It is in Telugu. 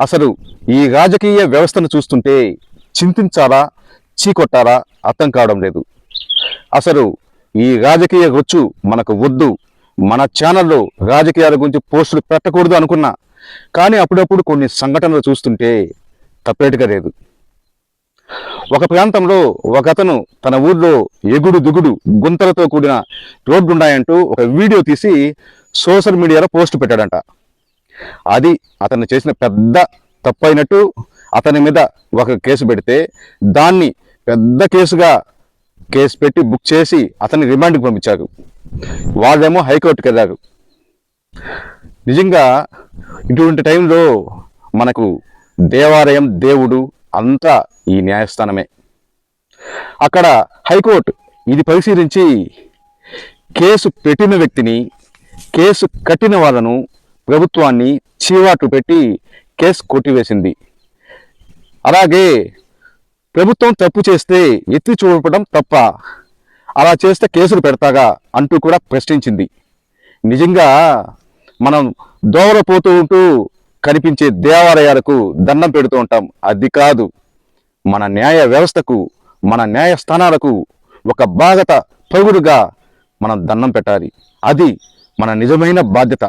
అసలు ఈ రాజకీయ వ్యవస్థను చూస్తుంటే చింతించాలా చీకొట్టాలా అర్థం కావడం లేదు. అసలు ఈ రాజకీయ రొచ్చు మనకు వద్దు, మన ఛానల్లో రాజకీయాల గురించి పోస్టులు పెట్టకూడదు అనుకున్నా, కానీ అప్పుడప్పుడు కొన్ని సంఘటనలు చూస్తుంటే తప్పేటుగా లేదు. ఒక ప్రాంతంలో ఒక అతను తన ఊర్లో ఎగుడు దిగుడు గుంతలతో కూడిన రోడ్డున్నాయంటూ ఒక వీడియో తీసి సోషల్ మీడియాలో పోస్ట్ పెట్టాడంట. అది అతను చేసిన పెద్ద తప్పైనట్టు అతని మీద ఒక కేసు పెడితే దాన్ని పెద్ద కేసు పెట్టి బుక్ చేసి అతన్ని రిమాండ్కి పంపించారు. వాళ్ళేమో హైకోర్టుకి వెళ్ళారు. నిజంగా ఇటువంటి టైంలో మనకు దేవాలయం దేవుడు అంతా ఈ న్యాయస్థానమే. అక్కడ హైకోర్టు ఇది పరిశీలించి కేసు పెట్టిన వ్యక్తిని, కేసు కట్టిన వాళ్ళను, ప్రభుత్వాన్ని చీవాట్లు పెట్టి కేసు కొట్టివేసింది. అలాగే ప్రభుత్వం తప్పు చేస్తే ఎత్తి చూపడం తప్ప, అలా చేస్తే కేసులు పెడతాగా అంటూ కూడా ప్రశ్నించింది. నిజంగా మనం దోవలపోతూ ఉంటూ కనిపించే దేవాలయాలకు దండం పెడుతూ ఉంటాం. అది కాదు, మన న్యాయ వ్యవస్థకు, మన న్యాయస్థానాలకు ఒక బాధ్యత పౌరుడుగా మనం దండం పెట్టాలి. అది మన నిజమైన బాధ్యత.